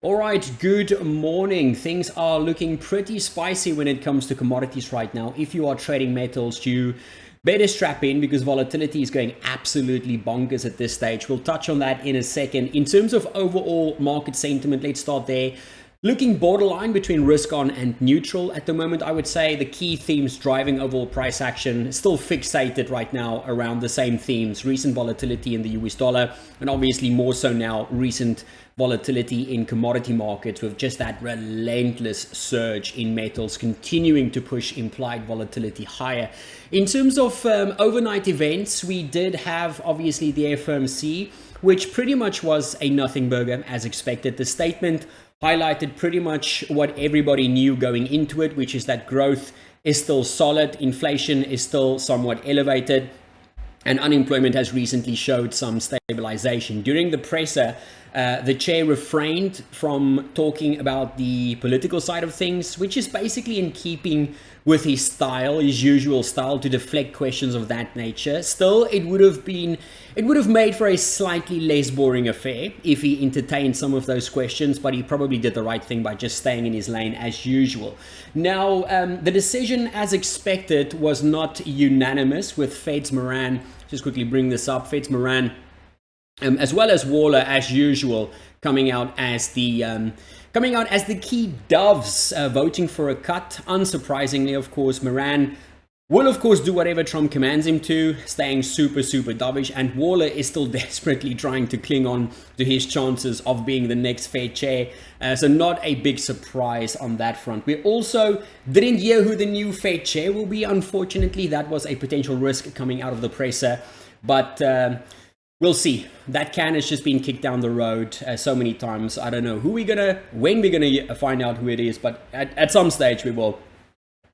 All right, good morning. Things are looking pretty spicy when it comes to commodities right now. If you are trading metals, you better strap in because volatility is going absolutely bonkers at this stage. We'll touch on that in a second. In terms of overall market sentiment, let's start there. Looking borderline between risk on and neutral at the moment. I would say the key themes driving overall price action still fixated right now around the same themes: recent volatility in the US dollar, and obviously more so now recent volatility in commodity markets, with just that relentless surge in metals continuing to push implied volatility higher. In terms of overnight events, we did have obviously the FOMC, which pretty much was a nothing burger as expected. The statement highlighted pretty much what everybody knew going into it, which is that growth is still solid, inflation is still somewhat elevated, and unemployment has recently showed some stabilization. During the presser, the chair refrained from talking about the political side of things, which is basically in keeping with his style, his usual style, to deflect questions of that nature. Still, it would have made for a slightly less boring affair if he entertained some of those questions, but he probably did the right thing by just staying in his lane as usual. Now, the decision, as expected, was not unanimous, with Fed's Moran, just quickly bring this up, Fed's Moran, as well as Waller, as usual, coming out as the key doves, voting for a cut. Unsurprisingly, of course, Moran will, of course, do whatever Trump commands him to, staying super dovish, and Waller is still desperately trying to cling on to his chances of being the next Fed chair. So not a big surprise on that front. We also didn't hear who the new Fed chair will be. Unfortunately, that was a potential risk coming out of the presser, but we'll see. That can has just been kicked down the road so many times. I don't know when we're gonna find out who it is, but at some stage we will.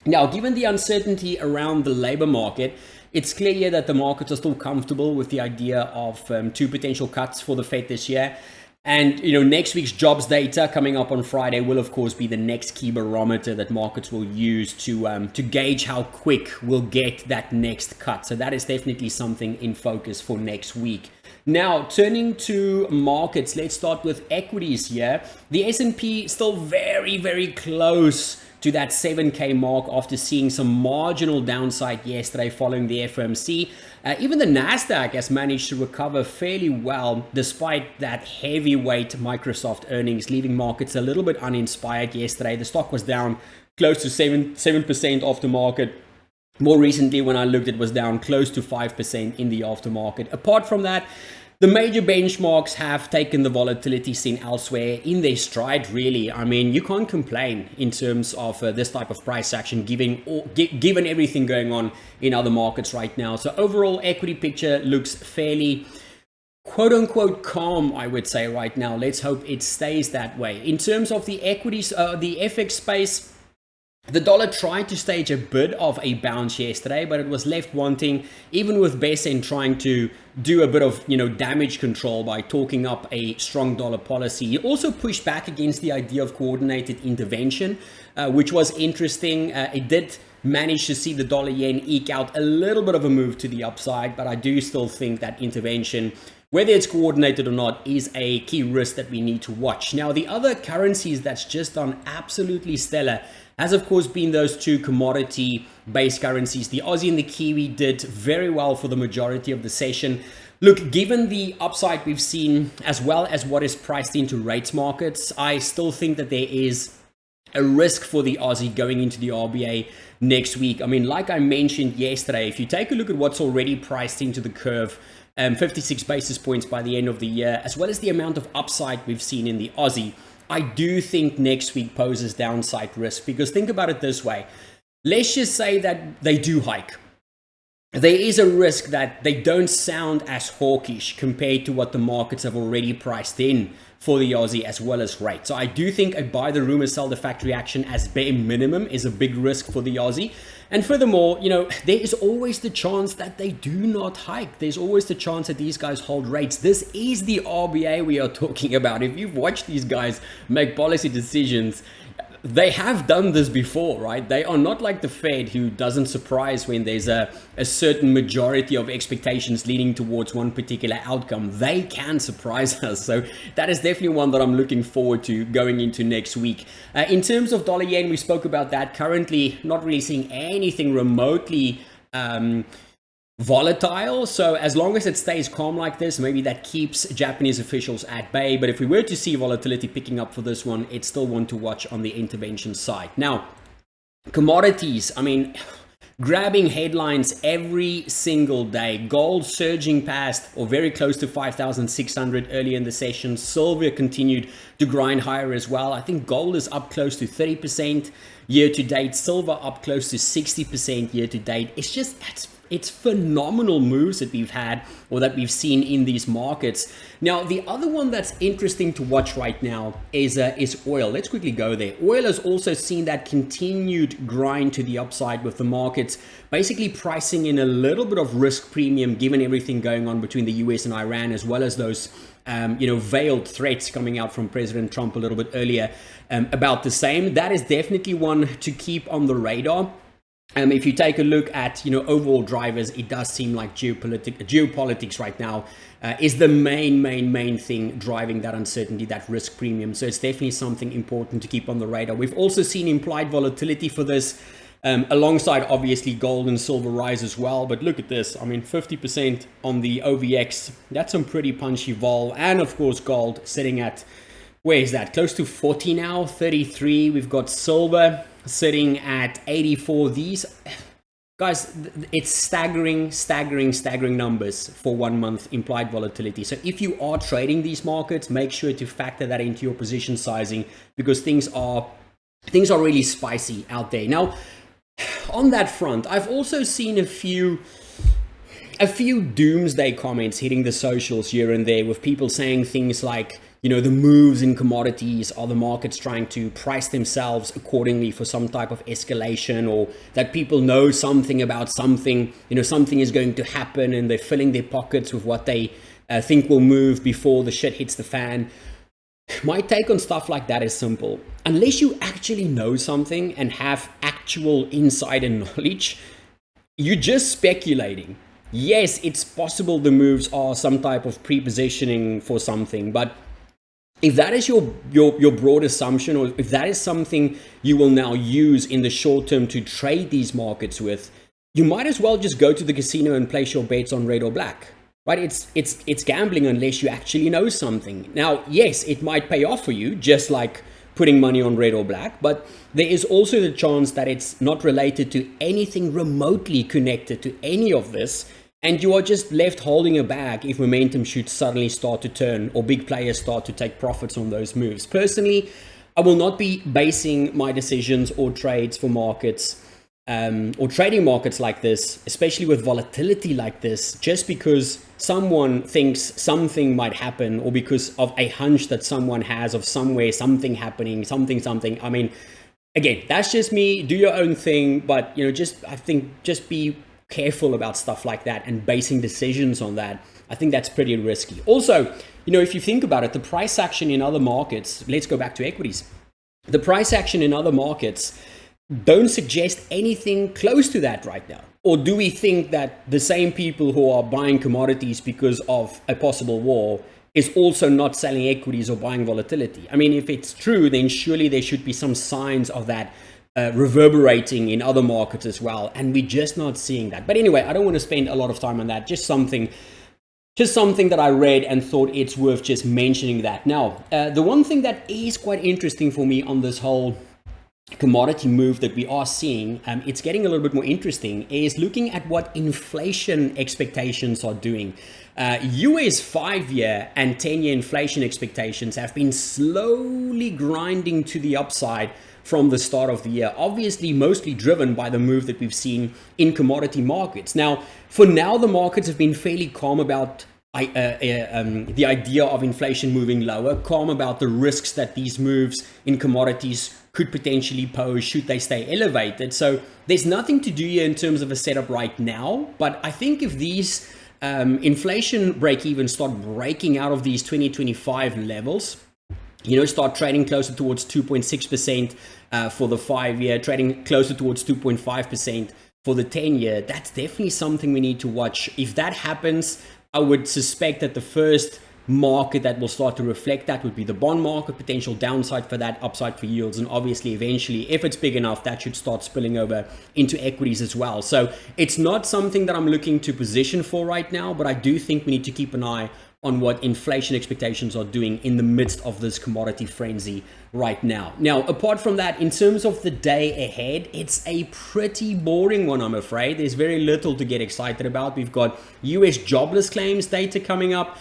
Now, given the uncertainty around the labor market, it's clear here that the markets are still comfortable with the idea of two potential cuts for the Fed this year. And next week's jobs data coming up on Friday will, of course, be the next key barometer that markets will use to gauge how quick we'll get that next cut. So that is definitely something in focus for next week. Now, turning to markets, let's start with equities here. The S&P still very close to that 7K mark after seeing some marginal downside yesterday following the FOMC. Even the Nasdaq has managed to recover fairly well despite that heavyweight Microsoft earnings, leaving markets a little bit uninspired yesterday. The stock was down close to 7% off the market. More recently, when I looked, it was down close to 5% in the aftermarket. Apart from that, the major benchmarks have taken the volatility seen elsewhere in their stride, really. I mean, you can't complain in terms of this type of price action, given everything going on in other markets right now. So overall, equity picture looks fairly quote-unquote calm, I would say, right now. Let's hope it stays that way. In terms of the equities, the FX space, the dollar tried to stage a bit of a bounce yesterday, but it was left wanting, even with Besen trying to do a bit of damage control by talking up a strong dollar policy. He also pushed back against the idea of coordinated intervention, which was interesting. It did manage to see the dollar yen eke out a little bit of a move to the upside, but I do still think that intervention, whether it's coordinated or not, is a key risk that we need to watch. Now, the other currencies that's just done absolutely stellar has, of course, been those two commodity-based currencies. The Aussie and the Kiwi did very well for the majority of the session. Look, given the upside we've seen, as well as what is priced into rates markets, I still think that there is a risk for the Aussie going into the RBA next week. I mean, like I mentioned yesterday, if you take a look at what's already priced into the curve, 56 basis points by the end of the year, as well as the amount of upside we've seen in the Aussie, I do think next week poses downside risk, because think about it this way. Let's just say that they do hike. There is a risk that they don't sound as hawkish compared to what the markets have already priced in for the Aussie as well as rates. So I do think a buy the rumor, sell the fact reaction as bare minimum is a big risk for the Aussie. And furthermore, there is always the chance that they do not hike. There's always the chance that these guys hold rates. This is the RBA we are talking about. If you've watched these guys make policy decisions, they have done this before, right? They are not like the Fed, who doesn't surprise when there's a certain majority of expectations leaning towards one particular outcome. They can surprise us. So that is definitely one that I'm looking forward to going into next week. In terms of dollar yen, we spoke about that. Currently not really seeing anything remotely volatile. So as long as it stays calm like this, maybe that keeps Japanese officials at bay. But if we were to see volatility picking up for this one, it's still one to watch on the intervention side. Now, commodities, I mean, grabbing headlines every single day. Gold surging past or very close to 5,600 early in the session. Silver continued to grind higher as well. I think gold is up close to 30% year to date. Silver up close to 60% year to date. It's just, it's phenomenal moves that we've had or that we've seen in these markets. Now, the other one that's interesting to watch right now is oil. Let's quickly go there. Oil has also seen that continued grind to the upside, with the markets basically pricing in a little bit of risk premium given everything going on between the US and Iran, as well as those veiled threats coming out from President Trump a little bit earlier about the same. That is definitely one to keep on the radar. If you take a look at overall drivers, it does seem like geopolitics right now is the main thing driving that uncertainty, that risk premium. So it's definitely something important to keep on the radar. We've also seen implied volatility for this, alongside obviously gold and silver rise as well. But look at this, I mean 50% on the OVX, that's some pretty punchy vol. And of course gold sitting at, where is that, close to 40 now, 33. We've got silver sitting at 84. These guys, it's staggering numbers for 1 month implied volatility. So if you are trading these markets, make sure to factor that into your position sizing, because things are really spicy out there. Now, on that front, I've also seen a few doomsday comments hitting the socials here and there, with people saying things like, the moves in commodities are the markets trying to price themselves accordingly for some type of escalation, or that people know something about something, something is going to happen, and they're filling their pockets with what they think will move before the shit hits the fan. My take on stuff like that is simple. Unless you actually know something and have actual insider knowledge, you're just speculating. Yes, it's possible the moves are some type of pre-positioning for something, but if that is your broad assumption, or if that is something you will now use in the short term to trade these markets with, you might as well just go to the casino and place your bets on red or black, right? It's gambling unless you actually know something. Now, yes, it might pay off for you, just like putting money on red or black, but there is also the chance that it's not related to anything remotely connected to any of this, and you are just left holding a bag if momentum should suddenly start to turn or big players start to take profits on those moves. Personally, I will not be basing my decisions or trades for markets or trading markets like this, especially with volatility like this, just because someone thinks something might happen, or because of a hunch that someone has of somewhere something happening, something. I mean, again, that's just me. Do your own thing, but I think just be careful about stuff like that and basing decisions on that. I think that's pretty risky. Also, if you think about it, the price action in other markets, let's go back to equities. The price action in other markets don't suggest anything close to that right now. Or do we think that the same people who are buying commodities because of a possible war is also not selling equities or buying volatility? I mean, if it's true, then surely there should be some signs of that reverberating in other markets as well, and we're just not seeing that. But anyway, I don't want to spend a lot of time on that. Just something that I read and thought it's worth just mentioning that. Now, the one thing that is quite interesting for me on this whole commodity move that we are seeing, it's getting a little bit more interesting, is looking at what inflation expectations are doing. US 5-year and 10-year inflation expectations have been slowly grinding to the upside from the start of the year, obviously mostly driven by the move that we've seen in commodity markets. Now, for now, the markets have been fairly calm about the idea of inflation moving lower, calm about the risks that these moves in commodities could potentially pose should they stay elevated. So there's nothing to do here in terms of a setup right now, but I think if these inflation break-evens start breaking out of these 2025 levels, start trading closer towards 2.6% for the 5-year, trading closer towards 2.5% for the 10-year, that's definitely something we need to watch. If that happens, I would suspect that the first market that will start to reflect that would be the bond market, potential downside for that, upside for yields, and obviously eventually, if it's big enough, that should start spilling over into equities as well. So it's not something that I'm looking to position for right now, but I do think we need to keep an eye on what inflation expectations are doing in the midst of this commodity frenzy right now. Now, apart from that, in terms of the day ahead, it's a pretty boring one, I'm afraid. There's very little to get excited about. We've got US jobless claims data coming up.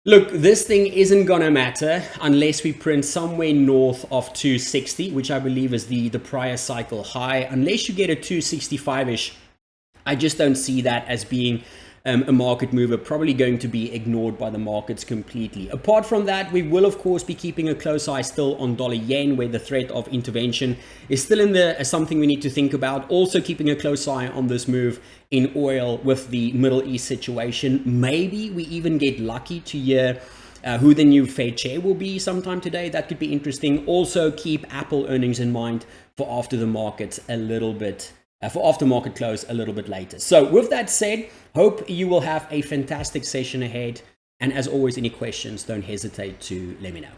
Look, this thing isn't going to matter unless we print somewhere north of 260, which I believe is the prior cycle high. Unless you get a 265-ish, I just don't see that as being a market mover, probably going to be ignored by the markets completely. Apart from that, we will of course be keeping a close eye still on dollar yen, where the threat of intervention is still in there as something we need to think about. Also keeping a close eye on this move in oil with the Middle East situation. Maybe we even get lucky to hear who the new Fed chair will be sometime today. That could be interesting. Also keep Apple earnings in mind for after the markets a little bit for after-market close a little bit later. So with that said, hope you will have a fantastic session ahead. And as always, any questions, don't hesitate to let me know.